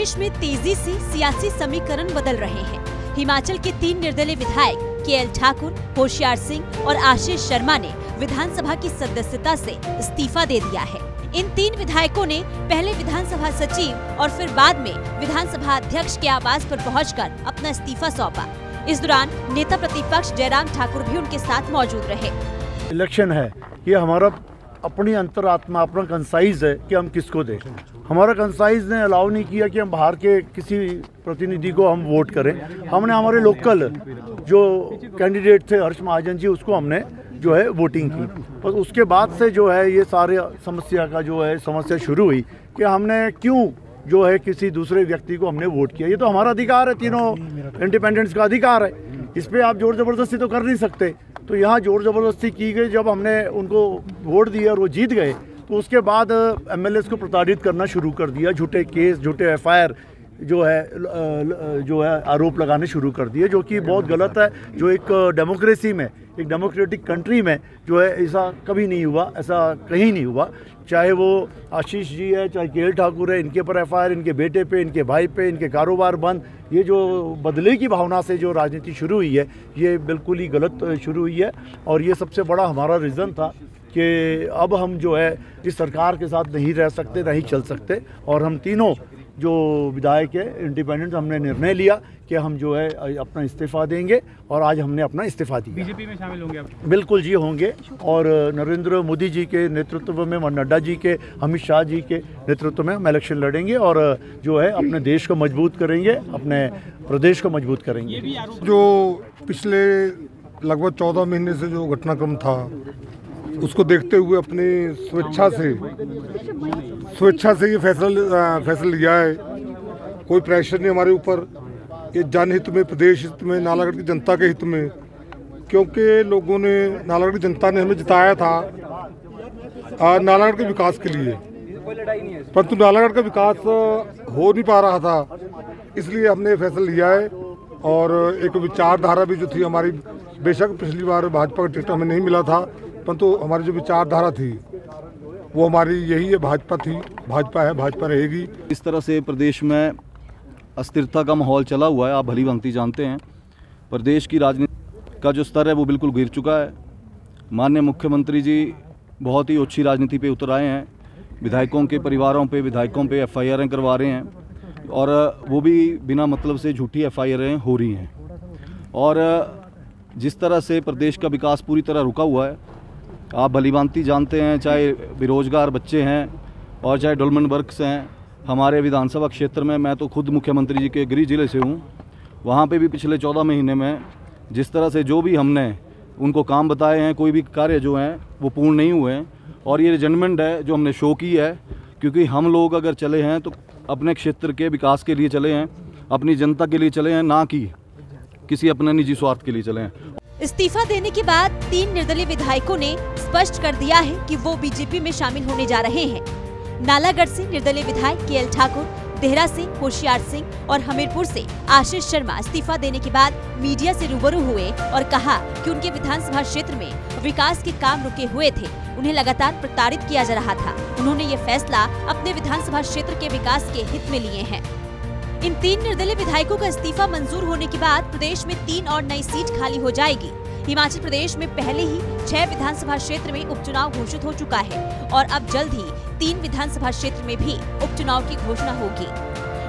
प्रदेश में तेजी से सियासी समीकरण बदल रहे हैं। हिमाचल के 3 निर्दलीय विधायक केएल ठाकुर, होशियार सिंह और आशीष शर्मा ने विधानसभा की सदस्यता से इस्तीफा दे दिया है। इन 3 विधायकों ने पहले विधानसभा सचिव और फिर बाद में विधानसभा अध्यक्ष के आवास पर पहुंचकर अपना इस्तीफा सौंपा। इस दौरान नेता प्रतिपक्ष जयराम ठाकुर भी उनके साथ मौजूद रहे। इलेक्शन है, ये हमारा अपनी अंतरात्मा, अपना कंसाइज है कि हम किसको दें। हमारा कंसाइज ने अलाउ नहीं किया कि हम बाहर के किसी प्रतिनिधि को हम वोट करें। हमने हमारे लोकल जो कैंडिडेट थे हर्ष महाजन जी, उसको हमने जो है वोटिंग की। और उसके बाद से जो है ये सारे समस्या शुरू हुई कि हमने क्यों जो है किसी दूसरे व्यक्ति को हमने वोट किया। ये तो हमारा अधिकार है, तीनों इंडिपेंडेंट्स का अधिकार है, इस पर आप जोर ज़बरदस्ती तो कर नहीं सकते। तो यहाँ जोर ज़बरदस्ती की गई। जब हमने उनको वोट दिया और वो जीत गए तो उसके बाद एमएलएस को प्रताड़ित करना शुरू कर दिया। झूठे केस, झूठे एफआईआर जो है आरोप लगाने शुरू कर दिए, जो कि बहुत गलत है। जो एक डेमोक्रेसी में, एक डेमोक्रेटिक कंट्री में जो है ऐसा कभी नहीं हुआ, ऐसा कहीं नहीं हुआ। चाहे वो आशीष जी है, चाहे केएल ठाकुर है, इनके ऊपर एफआईआर, इनके बेटे पे, इनके भाई पे, इनके कारोबार बंद। ये जो बदले की भावना से जो राजनीति शुरू हुई है, ये बिल्कुल ही गलत शुरू हुई है। और ये सबसे बड़ा हमारा रीज़न था कि अब हम जो है इस सरकार के साथ नहीं रह सकते, नहीं चल सकते। और हम तीनों जो विधायक है इंडिपेंडेंट, हमने निर्णय लिया कि हम जो है अपना इस्तीफा देंगे और आज हमने अपना इस्तीफा दिया। बीजेपी में शामिल होंगे आप? बिल्कुल जी, होंगे। और नरेंद्र मोदी जी के नेतृत्व में, नड्डा जी के, अमित शाह जी के नेतृत्व में हम इलेक्शन लड़ेंगे और जो है अपने देश को मजबूत करेंगे, अपने प्रदेश को मजबूत करेंगे। जो पिछले लगभग 14 महीने से जो घटनाक्रम था, उसको देखते हुए अपनी स्वेच्छा से ये फैसला लिया है। कोई प्रेशर नहीं हमारे ऊपर। ये जनहित में, प्रदेश हित में, नालागढ़ की जनता के हित में, क्योंकि लोगों ने, नालागढ़ की जनता ने हमें जिताया था नालागढ़ के विकास के लिए, परंतु नालागढ़ का विकास हो नहीं पा रहा था। इसलिए हमने फैसला लिया है। और एक विचारधारा भी जो थी हमारी, बेशक पिछली बार भाजपा का टिकट हमें नहीं मिला था, परंतु हमारी जो विचारधारा थी वो हमारी यही है, भाजपा थी, भाजपा है, भाजपा रहेगी। इस तरह से प्रदेश में अस्थिरता का माहौल चला हुआ है, आप भली भांति जानते हैं। प्रदेश की राजनीति का जो स्तर है वो बिल्कुल गिर चुका है। माननीय मुख्यमंत्री जी बहुत ही ओछी राजनीति पे उतर आए हैं। विधायकों के परिवारों पे, विधायकों पे एफआईआरें करवा रहे हैं और वो भी बिना मतलब से झूठी एफआईआरें हो रही हैं। और जिस तरह से प्रदेश का विकास पूरी तरह रुका हुआ है, आप भलीभांति जानते हैं, चाहे बेरोजगार बच्चे हैं और चाहे डेवलपमेंट वर्क्स हैं। हमारे विधानसभा क्षेत्र में, मैं तो खुद मुख्यमंत्री जी के गृह जिले से हूँ, वहाँ पे भी पिछले 14 महीने में जिस तरह से जो भी हमने उनको काम बताए हैं, कोई भी कार्य जो हैं वो पूर्ण नहीं हुए हैं। और ये रिजनमेंट है जो हमने शो की है, क्योंकि हम लोग अगर चले हैं तो अपने क्षेत्र के विकास के लिए चले हैं, अपनी जनता के लिए चले हैं, ना कि किसी अपने निजी स्वार्थ के लिए चले हैं। इस्तीफा देने के बाद 3 निर्दलीय विधायकों ने स्पष्ट कर दिया है कि वो बीजेपी में शामिल होने जा रहे हैं। नालागढ़ से निर्दलीय विधायक केएल ठाकुर, देहरा से होशियार सिंह और हमीरपुर से आशीष शर्मा इस्तीफा देने के बाद मीडिया से रूबरू हुए और कहा कि उनके विधानसभा क्षेत्र में विकास के काम रुके हुए थे, उन्हें लगातार प्रताड़ित किया जा रहा था। उन्होंने ये फैसला अपने विधानसभा क्षेत्र के विकास के हित में लिए हैं। इन 3 निर्दलीय विधायकों का इस्तीफा मंजूर होने के बाद प्रदेश में 3 और नई सीट खाली हो जाएगी। हिमाचल प्रदेश में पहले ही 6 विधानसभा क्षेत्र में उपचुनाव घोषित हो चुका है और अब जल्द ही 3 विधानसभा क्षेत्र में भी उपचुनाव की घोषणा होगी।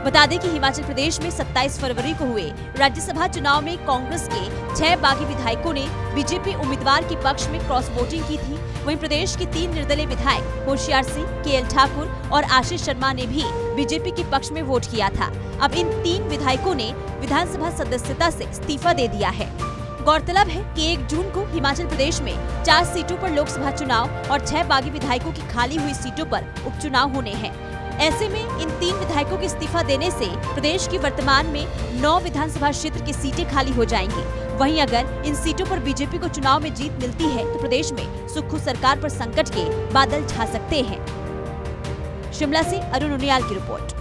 बता दें कि हिमाचल प्रदेश में 27 फरवरी को हुए राज्यसभा चुनाव में कांग्रेस के 6 बागी विधायकों ने बीजेपी उम्मीदवार के पक्ष में क्रॉस वोटिंग की थी। वहीं प्रदेश के 3 निर्दलीय विधायक होशियार सिंह, केएल ठाकुर और आशीष शर्मा ने भी बीजेपी के पक्ष में वोट किया था। अब इन 3 विधायकों ने विधानसभा सदस्यता से इस्तीफा दे दिया है। गौरतलब है कि 1 जून को हिमाचल प्रदेश में 4 सीटों पर लोकसभा चुनाव और 6 बागी विधायकों की खाली हुई सीटों पर उपचुनाव होने हैं। ऐसे में इन 3 विधायकों के इस्तीफा देने से प्रदेश की वर्तमान में 9 विधानसभा क्षेत्र की सीटें खाली हो जाएंगी। वहीं अगर इन सीटों पर बीजेपी को चुनाव में जीत मिलती है तो प्रदेश में सुक्खू सरकार पर संकट के बादल छा सकते हैं। शिमला से अरुण उनियाल की रिपोर्ट।